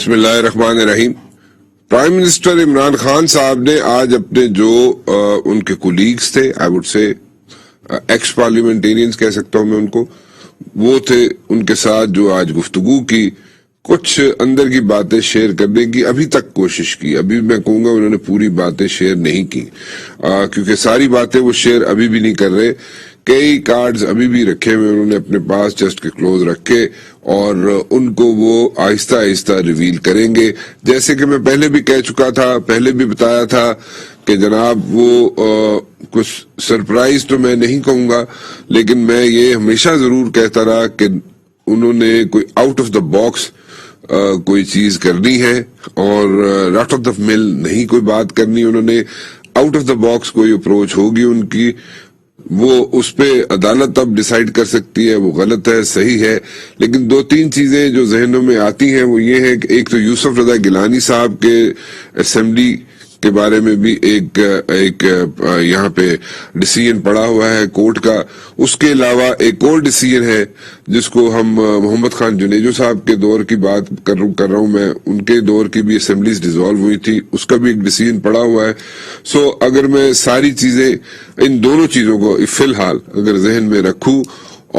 بسم اللہ الرحمن الرحیم۔ پرائم منسٹر عمران خان صاحب نے آج اپنے جو ان کے کولیگز تھے، I would say x parliamentarians کہہ سکتا ہوں میں ان کو، وہ تھے ان کے ساتھ جو آج گفتگو کی، کچھ اندر کی باتیں شیئر کرنے کی ابھی تک کوشش کی۔ ابھی میں کہوں گا انہوں نے پوری باتیں شیئر نہیں کی، کیونکہ ساری باتیں وہ شیئر ابھی بھی نہیں کر رہے۔ کئی کارڈز ابھی بھی رکھے ہوئے انہوں نے اپنے پاس چیسٹ کے کلوز رکھے، اور ان کو وہ آہستہ آہستہ ریویل کریں گے۔ جیسے کہ میں پہلے بھی کہہ چکا تھا، پہلے بھی بتایا تھا کہ جناب وہ کچھ سرپرائز تو میں نہیں کہوں گا، لیکن میں یہ ہمیشہ ضرور کہتا رہا کہ انہوں نے کوئی آؤٹ آف دا باکس کوئی چیز کرنی ہے، اور راٹ آف دا مل نہیں کوئی بات کرنی۔ انہوں نے آؤٹ آف دا باکس کوئی اپروچ ہوگی ان کی، وہ اس پہ عدالت اب ڈیسائیڈ کر سکتی ہے وہ غلط ہے صحیح ہے۔ لیکن دو تین چیزیں جو ذہنوں میں آتی ہیں وہ یہ ہے کہ ایک تو یوسف رضا گیلانی صاحب کے اسمبلی کے بارے میں بھی ایک یہاں پہ ڈیسیژن پڑا ہوا ہے کورٹ کا۔ اس کے علاوہ ایک اور ڈیسیژن ہے جس کو ہم محمد خان جنیجو صاحب کے دور کی بات کر رہا ہوں میں، ان کے دور کی بھی اسمبلیز ڈیزالو ہوئی تھی، اس کا بھی ایک ڈیسیژن پڑا ہوا ہے۔ سو اگر میں ساری چیزیں ان دونوں چیزوں کو فی الحال اگر ذہن میں رکھوں،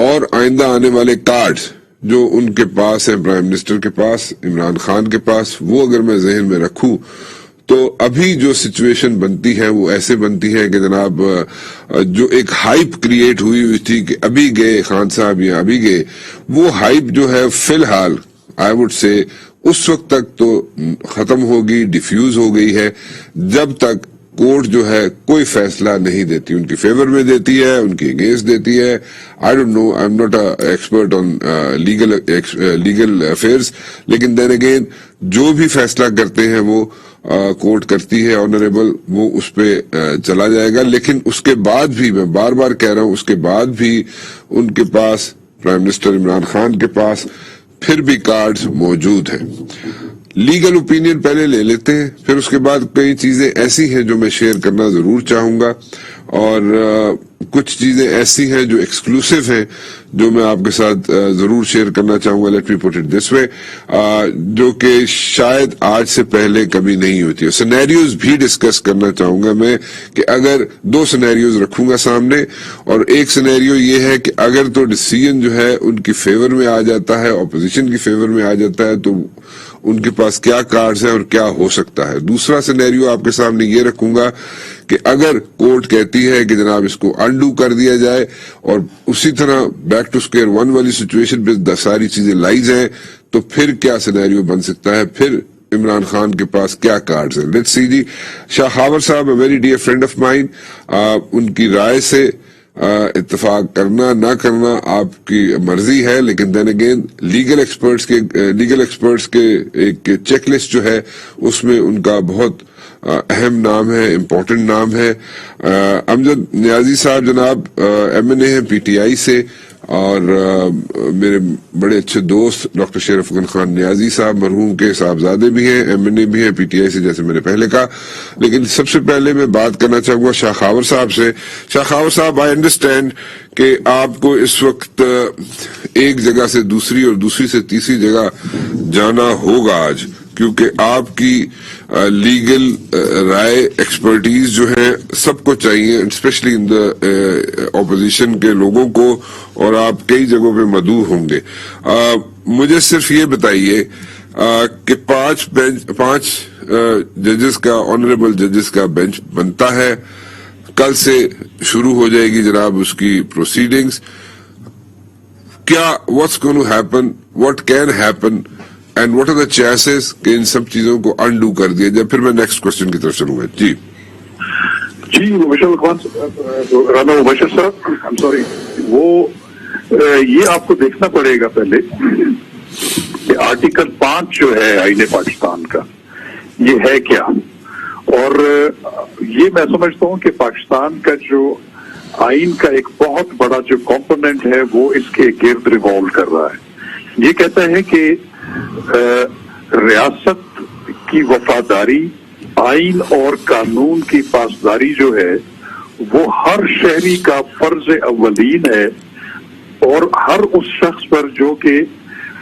اور آئندہ آنے والے کارڈز جو ان کے پاس ہیں، پرائم منسٹر کے پاس، عمران خان کے پاس، وہ اگر میں ذہن میں رکھوں تو ابھی جو سچویشن بنتی ہے وہ ایسے بنتی ہے کہ جناب جو ایک ہائپ کریٹ ہوئی تھی کہ ابھی گئے خان صاحب یا ابھی گئے، وہ ہائپ جو ہے فی الحال آئی وڈ سے اس وقت تک تو ختم ہوگی، ڈیفیوز ہو گئی ہے، جب تک کورٹ جو ہے کوئی فیصلہ نہیں دیتی، ان کی فیور میں دیتی ہے، ان کی اگینسٹ دیتی ہے۔ I don't know, I am not expert on legal affairs, لیکن دین اگین جو بھی فیصلہ کرتے ہیں وہ کورٹ کرتی ہے آنریبل، وہ اس پہ چلا جائے گا۔ لیکن اس کے بعد بھی میں بار بار کہہ رہا ہوں، اس کے بعد بھی ان کے پاس، پرائم منسٹر عمران خان کے پاس پھر بھی کارڈز موجود ہیں۔ لیگل اوپینین پہلے لے لیتے ہیں، پھر اس کے بعد کئی چیزیں ایسی ہیں جو میں شیئر کرنا ضرور چاہوں گا، اور کچھ چیزیں ایسی ہیں جو ایکسکلوسیو ہیں جو میں آپ کے ساتھ ضرور شیئر کرنا چاہوں گا۔ Let me put it this وے، جو کہ شاید آج سے پہلے کبھی نہیں ہوتی ہے۔ سینیریوز بھی ڈسکس کرنا چاہوں گا میں، کہ اگر دو سینیریوز رکھوں گا سامنے، اور ایک سینیریو یہ ہے کہ اگر تو ڈیسیژن جو ہے ان کی فیور میں آ جاتا ہے، اپوزیشن کی فیور میں آ جاتا ہے، تو ان کے پاس کیا کارڈز ہیں اور کیا ہو سکتا ہے۔ دوسرا سینیریو آپ کے سامنے یہ رکھوں گا کہ اگر کورٹ کہتی ہے کہ جناب اس کو انڈو کر دیا جائے، اور اسی طرح بیک ٹو اسکوئر ون والی سچویشن پہ ساری چیزیں لائی جائیں، تو پھر کیا سینیریو بن سکتا ہے، پھر عمران خان کے پاس کیا کارڈز ہیں۔ لیٹس سی جی، شاہ خاور صاحب a very dear friend of mine, ان کی رائے سے اتفاق کرنا نہ کرنا آپ کی مرضی ہے، لیکن دین اگین لیگل ایکسپرٹس کے ایک چیک لسٹ جو ہے اس میں ان کا بہت اہم نام ہے، امپورٹنٹ نام ہے۔ امجد نیازی صاحب جناب MNA ہیں PTI سے، اور میرے بڑے اچھے دوست ڈاکٹر شریف خان نیازی صاحب مرحوم کے صاحبزادے بھی ہیں، MNA بھی ہیں PTI سے، جیسے میں نے پہلے کہا۔ لیکن سب سے پہلے میں بات کرنا چاہوں گا شاہ خاور صاحب سے۔ شاہ خاور صاحب، آئی انڈرسٹینڈ کہ آپ کو اس وقت ایک جگہ سے دوسری اور دوسری سے تیسری جگہ جانا ہوگا آج، کیونکہ آپ کی لیگل رائے، ایکسپرٹیز جو ہے سب کو چاہیے، اسپیشلی ان دا اپوزیشن کے لوگوں کو، اور آپ کئی جگہوں پہ مدعو ہوں گے۔ مجھے صرف یہ بتائیے کہ پانچ ججز کا، آنریبل ججز کا بینچ بنتا ہے، کل سے شروع ہو جائے گی جناب اس کی پروسیڈنگز۔ کیا what's going to happen, what can happen and what are the chances کہ ان سب چیزوں کو انڈو کر دیا جائے؟ پھر میں نیکسٹ کوسچن کی طرف چلوں گا۔ جی رانا مبشر صاحب، I'm sorry، وہ یہ آپ کو دیکھنا پڑے گا پہلے کہ آرٹیکل 5 جو ہے آئین پاکستان کا، یہ ہے کیا، اور یہ میں سمجھتا ہوں کہ پاکستان کا جو آئین کا ایک بہت بڑا جو کمپوننٹ ہے وہ اس کے گرد ریوالو کر رہا ہے۔ یہ کہتا ہے کہ ریاست کی وفاداری، آئین اور قانون کی پاسداری جو ہے وہ ہر شہری کا فرض اولین ہے، اور ہر اس شخص پر جو کہ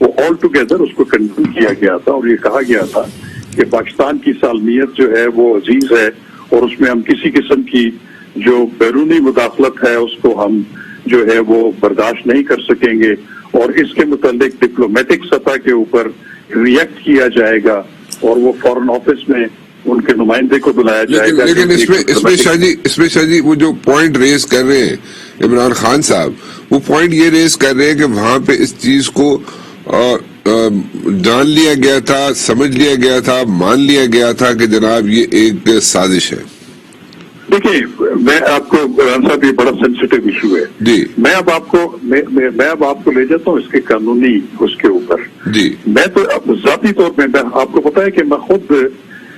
وہ آل ٹوگیدر اس کو کنڈیم کیا گیا تھا اور یہ کہا گیا تھا کہ پاکستان کی سالمیت جو ہے وہ عزیز ہے اور اس میں ہم کسی قسم کی جو بیرونی مداخلت ہے اس کو ہم جو ہے وہ برداشت نہیں کر سکیں گے اور اس کے متعلق ڈپلومیٹک سطح کے اوپر ریئیکٹ کیا جائے گا اور وہ فارن آفس میں ان کے نمائندے کو بلایا جائے گا. لیکن اس میں شاہ جی وہ جو پوائنٹ ریز کر رہے ہیں عمران خان صاحب، وہ پوائنٹ یہ ریز کر رہے ہیں کہ وہاں پہ اس چیز کو جان لیا گیا تھا، سمجھ لیا گیا تھا، مان لیا گیا تھا کہ جناب یہ ایک سازش ہے. دیکھیں میں آپ کو صاحب یہ بڑا سینسیٹیو ایشو ہے جی. میں اب آپ کو لے جاتا ہوں اس کے قانونی اس کے اوپر. جی. میں تو ذاتی طور پہ آپ کو پتا ہے کہ میں خود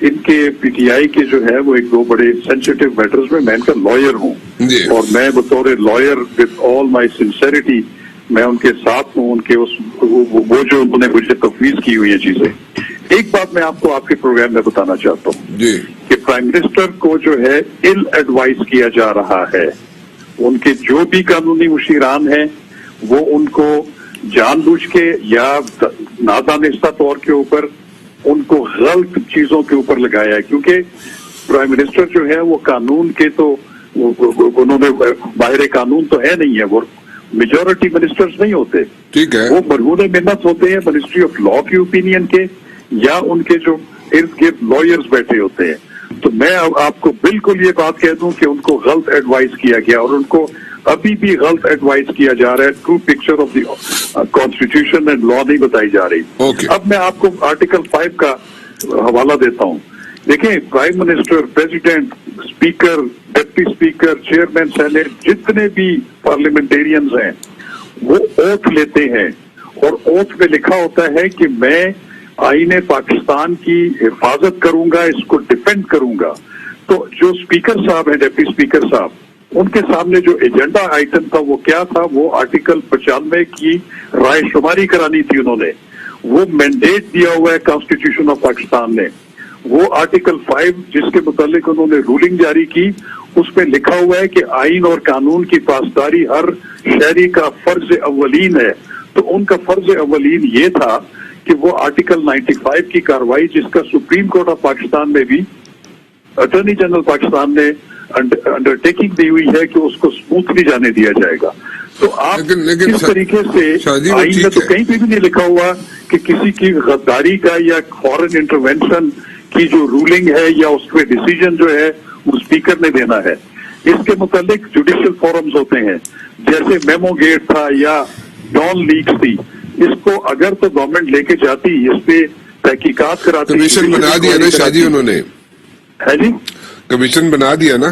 ان کے پی ٹی آئی کے جو ہے وہ ایک دو بڑے سینسیٹیو میٹرز میں ان کا لائر ہوں جی. اور میں بطور lawyer with all my sincerity میں ان کے ساتھ ہوں. ان کے وہ جو انہوں نے مجھے تفویض کی ہوئی چیزیں. ایک بات میں آپ کو آپ کے پروگرام میں بتانا چاہتا ہوں جی کہ پرائم منسٹر کو جو ہے ال ایڈوائز کیا جا رہا ہے. ان کے جو بھی قانونی مشیران ہیں وہ ان کو جان بوجھ کے یا نادانستہ طور کے اوپر ان کو غلط چیزوں کے اوپر لگایا ہے کیونکہ پرائم منسٹر جو ہے وہ قانون کے تو انہوں نے باہر قانون تو ہے نہیں ہے، وہ میجورٹی منسٹرز نہیں ہوتے. ٹھیک ہے. وہ مرہون منت ہوتے ہیں منسٹری آف لا کی اوپینین کے یا ان کے جو ارد گرد لائرز بیٹھے ہوتے ہیں. تو میں آپ کو بالکل یہ بات کہہ دوں کہ ان کو غلط ایڈوائز کیا گیا اور ان کو ابھی بھی غلط ایڈوائز کیا جا رہا ہے. True picture of the constitution and law نہیں بتائی جا رہی. اب میں آپ کو آرٹیکل 5 کا حوالہ دیتا ہوں. دیکھیں prime minister, president, speaker, deputy speaker, chairman senate, جتنے بھی پارلیمنٹیرینز ہیں وہ اوتھ لیتے ہیں اور اوتھ میں لکھا ہوتا ہے کہ میں آئین پاکستان کی حفاظت کروں گا، اس کو ڈیفینڈ کروں گا. تو جو اسپیکر صاحب ہیں، ڈپٹی اسپیکر صاحب، ان کے سامنے جو ایجنڈا آئٹم تھا وہ کیا تھا؟ وہ آرٹیکل 95 کی رائے شماری کرانی تھی. انہوں نے وہ مینڈیٹ دیا ہوا ہے کانسٹیٹیوشن آف پاکستان نے. وہ آرٹیکل 5 جس کے متعلق انہوں نے رولنگ جاری کی اس میں لکھا ہوا ہے کہ آئین اور قانون کی پاسداری ہر شہری کا فرض اولین ہے. تو ان کا فرض اولین یہ تھا کہ وہ آرٹیکل 95 کی کاروائی جس کا سپریم کورٹ آف پاکستان میں بھی اٹارنی جنرل پاکستان نے انڈرٹیکنگ دی ہوئی ہے کہ اس کو اسموتھلی جانے دیا جائے گا. تو آپ اس طریقے سے آئین میں تو کہیں پہ بھی نہیں لکھا ہوا کہ کسی کی غداری کا یا فورن انٹروینشن کی جو رولنگ ہے یا اس پہ ڈیسیجن جو ہے وہ اسپیکر نے دینا ہے. اس کے متعلق جوڈیشل فورمز ہوتے ہیں جیسے میمو گیٹ تھا یا ڈان لیکس تھی. اس کو اگر تو گورنمنٹ لے کے جاتی اس پہ تحقیقات کراتی. کمیشن بنا دیا نا شاہ جی انہوں نے. ہے جی کمیشن بنا دیا نا.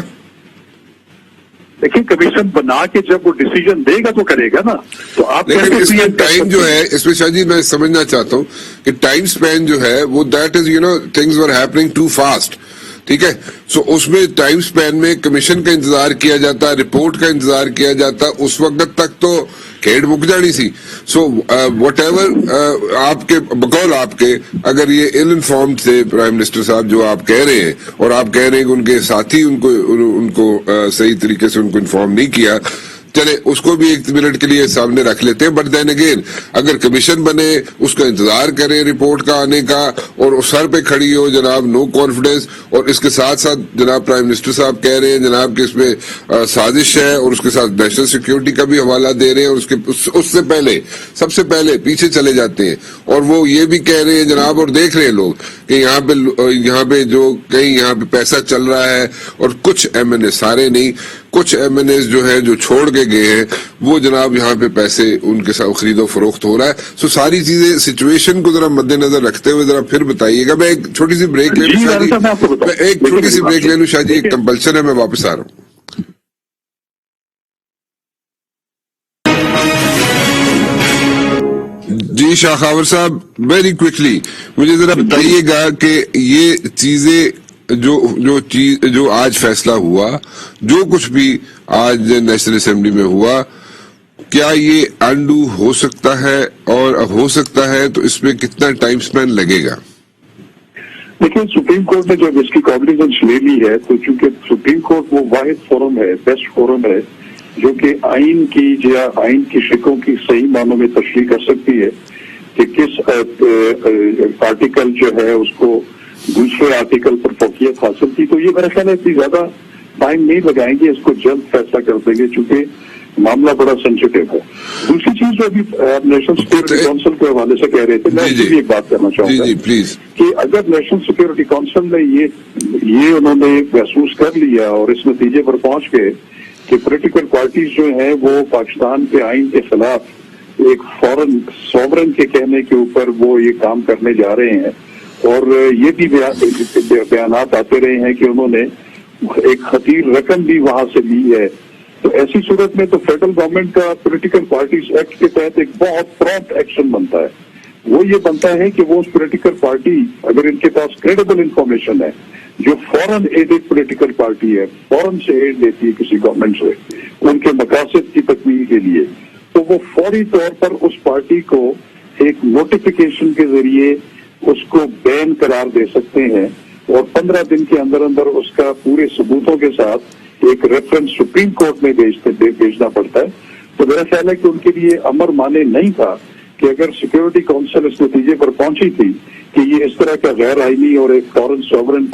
دیکھیں کمیشن بنا کے جب وہ ڈیسیجن دے گا تو کرے گا نا. تو آپ لیکن اس میں ٹائم جو ہے اس میں شاہ جی میں سمجھنا چاہتا ہوں کہ ٹائم سپین جو ہے وہ that is things were happening too fast. ٹھیک ہے. سو اس میں ٹائم سپین میں کمیشن کا انتظار کیا جاتا، رپورٹ کا انتظار کیا جاتا. اس وقت تک تو کھیڑ مک جانی سی. سو وٹ ایور آپ کے بقول آپ کے اگر یہ ال انفارمڈ تھے پرائم منسٹر صاحب جو آپ کہہ رہے ہیں اور آپ کہہ رہے ہیں کہ ان کے ساتھی ان کو صحیح طریقے سے ان کو انفارم نہیں کیا، چلے اس کو بھی ایک منٹ کے لیے سامنے رکھ لیتے ہیں. بٹ دین اگین اگر کمیشن بنے اس کا انتظار کریں رپورٹ کا آنے کا اور سر پہ کھڑی ہو جناب نو کانفیڈنس، اور اس کے ساتھ ساتھ جناب پرائم منسٹر صاحب کہہ رہے ہیں جناب کہ اس میں سازش ہے اور اس کے ساتھ نیشنل سیکیورٹی کا بھی حوالہ دے رہے ہیں، اور اس سے پہلے سب سے پہلے پیچھے چلے جاتے ہیں اور وہ یہ بھی کہہ رہے ہیں جناب اور دیکھ رہے ہیں لوگ کہ یہاں پہ جو کہیں یہاں پہ پیسہ چل رہا ہے اور کچھ ایم این اے، سارے نہیں، کچھ ایم این ایز جو ہے جو چھوڑ کے گئے ہیں وہ جناب یہاں پہ پیسے ان کے ساتھ خرید و فروخت ہو رہا ہے. سو ساری چیزیں سچویشن کو ذرا مد نظر رکھتے ہوئے ذرا پھر بتائیے گا. میں ایک چھوٹی سی بریک لے لوں شاہ جی، میں ایک چھوٹی سی بریک لے لوں شاہ جی، ایک کمپلشن ہے، میں واپس آ رہا ہوں. جی شاہ خاور صاحب ویری کوئکلی مجھے ذرا بتائیے گا کہ یہ چیزیں جو آج فیصلہ ہوا، جو کچھ بھی آج نیشنل اسمبلی میں ہوا، کیا یہ انڈو ہو سکتا ہے؟ اور ہو سکتا ہے تو اس میں کتنا ٹائم سپین لگے گا؟ دیکھیں سپریم کورٹ نے جب اس کی کاگنیزنس لے لی ہے تو چونکہ سپریم کورٹ وہ واحد فورم ہے، بیسٹ فورم ہے جو کہ آئین کی یا آئین کی شکوں کی صحیح معنوں میں تشریح کر سکتی ہے کہ کس آرٹیکل جو ہے اس کو دوسرے آرٹیکل پر فوقیت حاصل کی، تو یہ میرا خیال ہے اتنی زیادہ ٹائم نہیں لگائیں گے، اس کو جلد فیصلہ کر دیں گے چونکہ معاملہ بڑا سینسیٹیو ہے۔ دوسری چیز جو ابھی آپ نیشنل سیکورٹی کونسل کے حوالے سے کہہ رہے تھے، میں اس کی بھی ایک بات کرنا چاہوں گا پلیز، کہ اگر نیشنل سیکورٹی کونسل نے یہ انہوں نے محسوس کر لیا اور اس نتیجے پر پہنچ گئے کہ پولیٹیکل پارٹیز جو ہیں وہ پاکستان کے آئین کے خلاف ایک فورن سوورن کے کہنے کے اوپر وہ یہ کام کرنے جا رہے ہیں، اور یہ بھی بیانات آتے رہے ہیں کہ انہوں نے ایک خطیر رقم بھی وہاں سے لی ہے، تو ایسی صورت میں تو فیڈرل گورنمنٹ کا پولیٹیکل پارٹیز ایکٹ کے تحت ایک بہت پرومپٹ ایکشن بنتا ہے۔ وہ یہ بنتا ہے کہ وہ اس پولیٹیکل پارٹی، اگر ان کے پاس کریڈیبل انفارمیشن ہے، جو فورن ایڈڈ پولیٹیکل پارٹی ہے، فورن سے ایڈ لیتی ہے کسی گورنمنٹ سے ان کے مقاصد کی تکمیل کے لیے، تو وہ فوری طور پر اس پارٹی کو ایک نوٹیفیکیشن کے ذریعے اس کو بین قرار دے سکتے ہیں، اور 15 دن کے اندر اندر اس کا پورے ثبوتوں کے ساتھ ایک ریفرنس سپریم کورٹ میں بھیجنا پڑتا ہے۔ تو میرا خیال ہے کہ ان کے لیے امر مانے نہیں تھا کہ اگر سیکورٹی کونسل اس نتیجے پر پہنچی تھی کہ یہ اس طرح کا غیر آئینی اور ایک فورن سوورن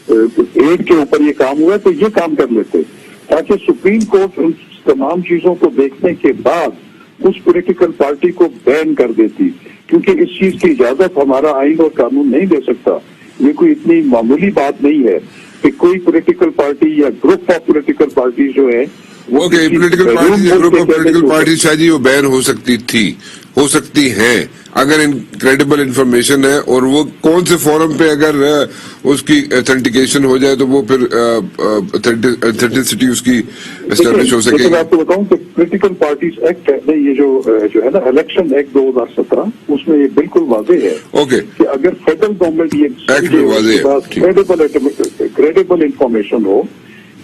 ایڈ کے اوپر یہ کام ہوا ہے، تو یہ کام کر لیتے، تاکہ سپریم کورٹ ان تمام چیزوں کو دیکھنے کے بعد اس پولیٹیکل پارٹی کو بین کر دیتی، کیونکہ اس چیز کی اجازت ہمارا آئین اور قانون نہیں دے سکتا۔ یہ کوئی اتنی معمولی بات نہیں ہے کہ کوئی پولیٹیکل پارٹی یا گروپ آف پولیٹیکل پارٹی جو ہے پولیٹیکل پارٹی یا گروپ آف پولیٹیکل پارٹی شاہ جی وہ بین ہو سکتی ہیں اگر انکریڈیبل انفارمیشن ہے، اور وہ کون سے فورم پہ اگر اس کی اتھینٹیکیشن ہو جائے تو وہ پھر اتھینٹسٹی اس کی اسٹیبلش ہو سکے۔ میں آپ کو بتاؤں کہ پولیٹیکل پارٹیز ایکٹ ہے، یہ جو ہے نا الیکشن ایکٹ 2017، اس میں یہ بالکل واضح ہے کہ اگر فیڈرل گورنمنٹ یہ کریڈیبل انفارمیشن ہو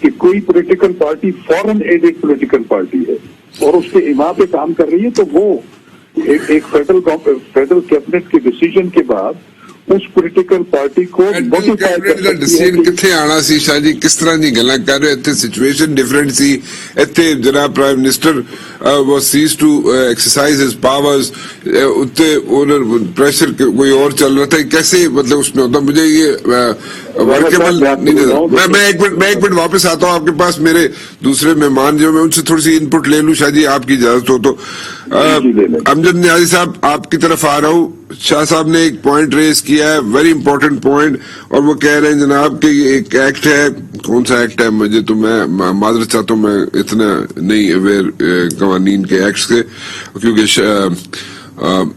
کہ کوئی پولیٹیکل پارٹی فورن ایڈڈ پولیٹیکل پارٹی ہے اور اس کے ایما پہ کام کر رہی ہے، تو وہ ایک فیڈرل کیبنٹ کے ڈیسیجن کے بعد اس پولیٹیکل پارٹی کو کتنے آنا سی شاہ جی، کس طرح کی گلا کر رہے اتنے سچویشن ڈفرینٹ سی، اتنے جناب prime minister was says to exercise his powers, اتنے پریشر کوئی اور چل رہا تھا، کیسے مطلب اس میں ہوتا؟ مجھے یہ ورکیبل نہیں۔ میں ایک منٹ واپس آتا ہوں آپ کے پاس، میرے دوسرے مہمان جو میں ان سے تھوڑی سی ان پٹ لے لوں شاہ جی، آپ کی اجازت ہو تو۔ امجد نیازی صاحب آپ کی طرف آ رہا ہوں۔ شاہ صاحب نے ایک پوائنٹ ریز کیا ہے، ویری امپورٹنٹ پوائنٹ، اور وہ کہہ رہے ہیں جناب کہ ایک ایکٹ ہے، کون سا ایکٹ ہے مجھے تو میں معذرت چاہتا ہوں، میں اتنا نہیں اویئر قوانین کے ایکٹس کے، کیونکہ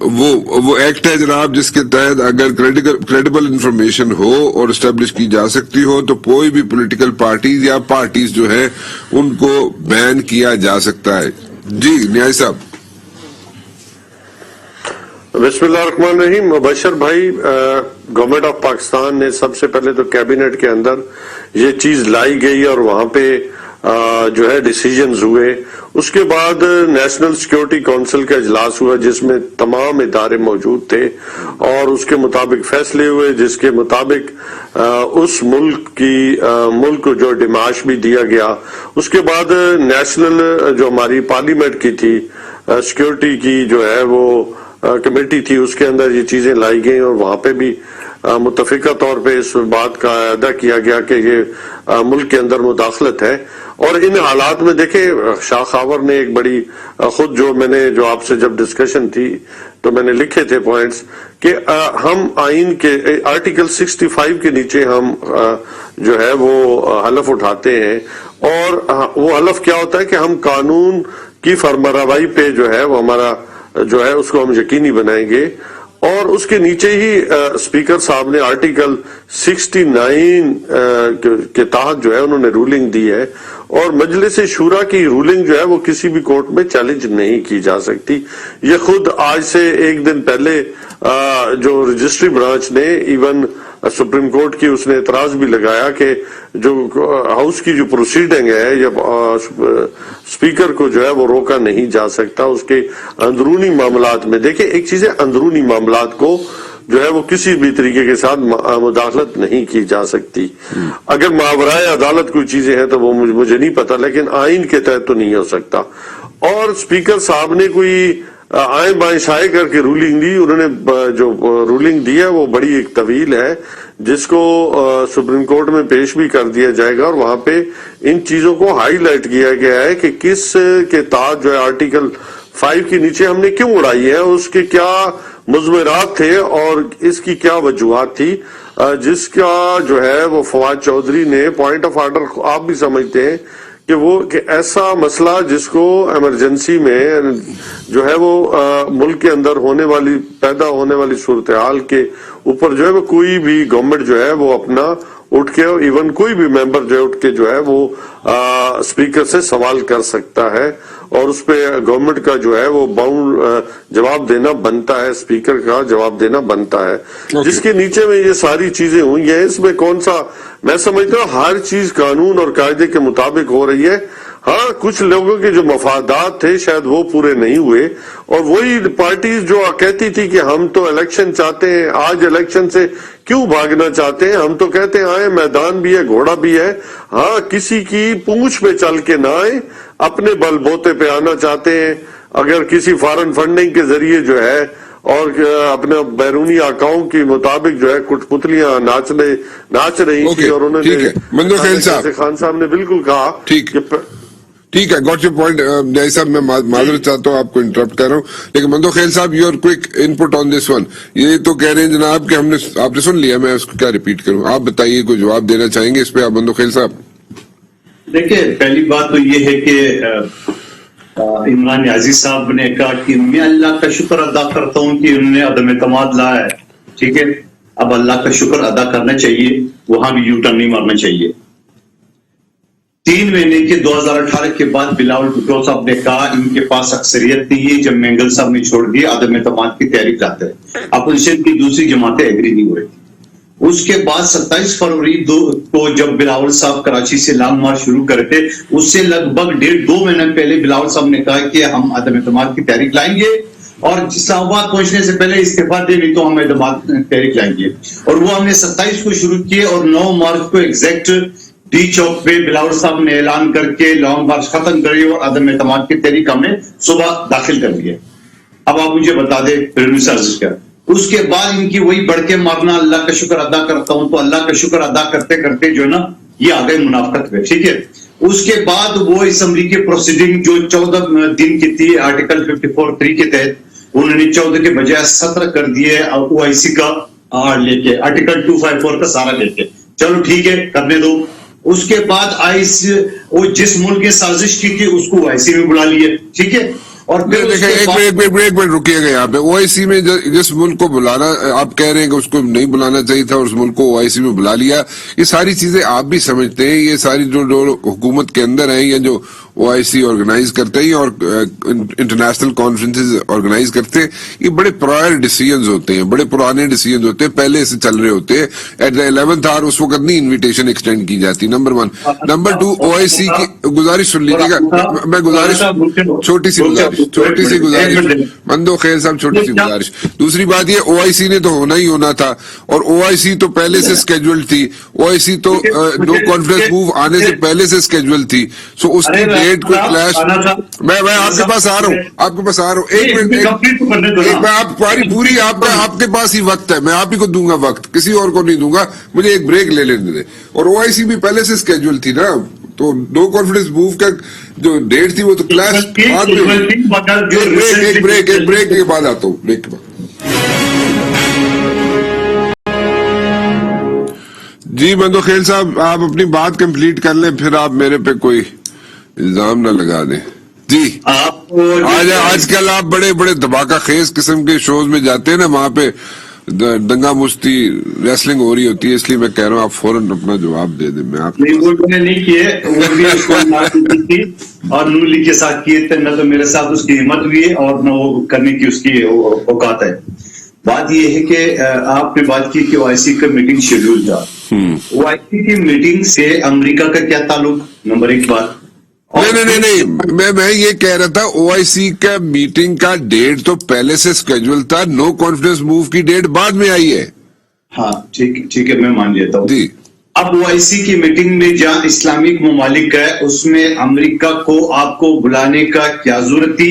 وہ ایکٹ ہے جناب جس کے تحت اگر کریڈیبل انفارمیشن ہو اور اسٹیبلش کی جا سکتی ہو تو کوئی بھی پولیٹیکل پارٹیز یا پارٹیز جو ہے ان کو بین کیا جا سکتا ہے۔ جی نیازی صاحب۔ بسم اللہ الرحمن الرحیم۔ مبشر بھائی، گورنمنٹ آف پاکستان نے سب سے پہلے تو کیبنٹ کے اندر یہ چیز لائی گئی اور وہاں پہ جو ہے ڈیسیجنز ہوئے، اس کے بعد نیشنل سیکورٹی کونسل کا اجلاس ہوا جس میں تمام ادارے موجود تھے اور اس کے مطابق فیصلے ہوئے، جس کے مطابق اس ملک کو جو ڈیماش بھی دیا گیا۔ اس کے بعد نیشنل جو ہماری پارلیمنٹ کی تھی سیکورٹی کی جو ہے وہ کمیٹی تھی، اس کے اندر یہ چیزیں لائی گئیں اور وہاں پہ بھی متفقہ طور پہ اس بات کا اعادہ کیا گیا کہ یہ ملک کے اندر مداخلت ہے۔ اور ان حالات میں دیکھیں شاہ خاور نے ایک بڑی خود جو آپ سے جب ڈسکشن تھی تو میں نے لکھے تھے پوائنٹس کہ ہم آئین کے آرٹیکل 65 کے نیچے ہم جو ہے وہ حلف اٹھاتے ہیں، اور وہ حلف کیا ہوتا ہے کہ ہم قانون کی فرمانروائی پہ جو ہے وہ ہمارا جو ہے اس کو ہم یقینی بنائیں گے، اور اس کے نیچے ہی اسپیکر صاحب نے آرٹیکل 69 کے تحت جو ہے انہوں نے رولنگ دی ہے، اور مجلس شورا کی رولنگ جو ہے وہ کسی بھی کورٹ میں چیلنج نہیں کی جا سکتی۔ یہ خود آج سے ایک دن پہلے جو رجسٹری برانچ نے ایون سپریم کورٹ کی اس نے اعتراض بھی لگایا کہ جو ہاؤس کی جو پروسیڈنگ ہے یا اسپیکر کو جو ہے وہ روکا نہیں جا سکتا اس کے اندرونی معاملات میں۔ دیکھیں ایک چیز ہے، اندرونی معاملات کو جو ہے وہ کسی بھی طریقے کے ساتھ مداخلت نہیں کی جا سکتی۔ اگر ماورائے عدالت کوئی چیزیں ہیں تو وہ مجھے نہیں پتا، لیکن آئین کے تحت تو نہیں ہو سکتا۔ اور اسپیکر صاحب نے کوئی آئیں بائیں شائع کر کے رولنگ دی. انہوں نے جو رولنگ دی ہے وہ بڑی ایک طویل ہے جس کو سپریم کورٹ میں پیش بھی کر دیا جائے گا, اور وہاں پہ ان چیزوں کو ہائی لائٹ کیا گیا ہے کہ کس کے تحت جو ہے آرٹیکل 5 کے نیچے ہم نے کیوں اڑائی ہے, اس کے کیا مضمرات تھے اور اس کی کیا وجوہات تھی, جس کا جو ہے وہ فواد چودھری نے پوائنٹ آف آرڈر آپ بھی سمجھتے ہیں کہ وہ کہ ایسا مسئلہ جس کو ایمرجنسی میں جو ہے وہ ملک کے اندر پیدا ہونے والی صورتحال کے اوپر جو ہے وہ کوئی بھی گورنمنٹ جو ہے وہ اپنا اٹھ کے, ایون کوئی بھی ممبر جو ہے اٹھ کے جو ہے وہ اسپیکر سے سوال کر سکتا ہے, اور اس پہ گورنمنٹ کا جو ہے وہ جواب دینا بنتا ہے, اسپیکر کا جواب دینا بنتا ہے. جس کے نیچے میں یہ ساری چیزیں ہوئی ہیں, اس میں کون سا, میں سمجھتا ہوں ہر چیز قانون اور قاعدے کے مطابق ہو رہی ہے. ہاں کچھ لوگوں کے جو مفادات تھے شاید وہ پورے نہیں ہوئے, اور وہی پارٹیز جو کہتی تھی کہ ہم تو الیکشن چاہتے ہیں, آج الیکشن سے کیوں بھاگنا چاہتے ہیں, ہم تو کہتے ہیں آئیں, میدان بھی ہے, گھوڑا بھی ہے, ہاں کسی کی پونچھ پہ چل کے نہ آئیں, اپنے بل بوتے پہ آنا چاہتے ہیں. اگر کسی فارن فنڈنگ کے ذریعے جو ہے اور اپنے بیرونی آقاؤں کے مطابق جو ہے کچھ پتلیاں ناچ رہی تھی, اور انہوں نے خان صاحب نے بالکل کہا ٹھیک ہے, گاٹ یور پوائنٹ. جی صاحب میں معذرت چاہتا ہوں, آپ کو انٹرپٹ کر رہا ہوں, لیکن مندوخیل صاحب your quick in put on this one. یہ تو کہہ رہے ہیں جناب کہ آپ نے سن لیا, میں اس کو کیا ریپیٹ کروں, آپ بتائیے, کوئی جواب دینا چاہیں گے اس پہ آپ مندوخیل صاحب؟ دیکھیں, پہلی بات تو یہ ہے کہ عمران نیازی صاحب نے کہا کہ میں اللہ کا شکر ادا کرتا ہوں کہ انہوں نے عدم اعتماد لایا ہے. ٹھیک ہے, اب اللہ کا شکر ادا کرنا چاہیے, وہاں بھی یو ٹرن نہیں مارنا چاہیے. 3 مہینے کے 2018 کے بعد بلاول بھٹو صاحب نے کہا ان کے پاس اکثریت نہیں ہے, جب مینگل صاحب نے چھوڑ دی عدم اعتماد کی تحریک لاتے ہیں, اپوزیشن کی دوسری جماعتیں ایگری نہیں ہو رہی تھی. اس کے بعد 27 فروری کو جب بلاول صاحب کراچی سے لانگ مارچ شروع کرتے, اس سے لگ بھگ 1.5-2 مہینے پہلے بلاول صاحب نے کہا کہ ہم عدم اعتماد کی تحریک لائیں گے, اور اسلام آباد پہنچنے سے پہلے استعفا دے, نہیں تو ہم اعتماد تحریک لائیں گے. اور وہ ہم نے 27 کو شروع کیے, اور 9 مارچ کو ایگزیکٹ ڈی چوک پہ بلاول صاحب نے اعلان کر کے لانگ مارچ ختم کری, اور عدم اعتماد کی تحریک ہم نے صبح داخل کر دیا. اب آپ مجھے بتا دیں اس کے بعد ان کی وہی بڑھ کے مارنا, اللہ کا شکر ادا کرتا ہوں, تو اللہ کا شکر ادا کرتے کرتے جو نا یہ آ گئے منافقت پہ. ٹھیک ہے, اس کے بعد وہ اسمبلی کی پروسیڈنگ جو 14 دن کی تھی آرٹیکل 54(3) کے تحت, انہوں نے 14 کے بجائے 17 کر دیے OIC کا لے کے, آرٹیکل 254 کا سارا لے کے. چلو ٹھیک ہے, کرنے دو. اس کے بعد وہ جس ملک نے سازش کی تھی اس کو OIC میں بلا لیے. ٹھیک ہے, اور ایک منٹ رکیے گا یہاں پہ. OIC میں جس ملک کو بلانا, آپ کہہ رہے ہیں کہ اس کو نہیں بلانا چاہیے تھا اور اس ملک کو OIC میں بلا لیا, یہ ساری چیزیں آپ بھی سمجھتے ہیں, یہ ساری جو حکومت کے اندر ہیں یا جو OIC آرگنائز کرتے ہیں اور انٹرنیشنل کانفرنسز آرگنائز کرتے ہیں, یہ بڑے پرائر ڈیسیجنز ہوتے ہیں, بڑے پرانے ڈیسیجنز ہوتے ہیں, پہلے سے چل رہے ہوتے ہیں. ایٹ دا 11th hour اس وقت نہیں انویٹیشن ایکسٹینڈ کی جاتی, نمبر 1. نمبر 2, OIC کی گزارش سن لیجیے گا, میں گزارش چھوٹی سی گزارش مندوخیل صاحب, چھوٹی سی گزارش. دوسری بات یہ, OIC نے تو ہونا ہی ہونا تھا, اور OIC تو پہلے سے اسکیجول تھی, OIC تو نو کانفرنس موو آنے سے پہلے سے اسکیجول تھی. سو اس کی ڈیٹ کو کلیش, میں آپ کے پاس آ رہا ہوں, ایک منٹ, میں آپ پوری آپ کے پاس ہی وقت ہے, میں آپ ہی کو دوں گا وقت, کسی اور کو نہیں دوں گا, مجھے ایک بریک لے لینے دیں. اور OIC بھی پہلے سے اسکیجول تھی نا, تو نو کانفیڈنس موو کا جو ڈیٹ تھی وہ تو کلیش. ایک بریک کے بعد آتا ہوں, بریک کے بعد. جی مندوخیل صاحب, آپ اپنی بات کمپلیٹ کر لیں, پھر آپ میرے پہ کوئی الزام نہ لگا دیں. جی, آج کل آپ بڑے بڑے دھماکہ خیز قسم کے شوز میں جاتے ہیں نا, وہاں پہ دنگا مشتی ریسلنگ ہو رہی ہوتی ہے, اس لیے میں کہہ رہا ہوں آپ فوراً اپنا جواب دے دیں. میں آپ نہیں کیے, وہ بھی اور نولی کے ساتھ کیے تھے, نہ تو میرے ساتھ اس کی ہمت ہوئی ہے اور نہ وہ کرنے کی اس کی اوقات ہے. بات یہ ہے کہ آپ نے بات کی کہ OIC کا میٹنگ شیڈول تھا. OIC کی میٹنگ سے امریکہ کا کیا تعلق, نمبر 1 بات. نہیں, میں یہ کہہ رہا تھا OIC کا میٹنگ کا ڈیٹ تو پہلے سے اسکیجول تھا, نو کانفیڈنس موو کی ڈیٹ بعد میں آئی ہے. ہاں ٹھیک ہے, میں مان لیتا ہوں. جی, اب OIC کی میٹنگ میں جہاں اسلامک ممالک ہے, اس میں امریکہ کو آپ کو بلانے کا کیا ضرورت تھی؟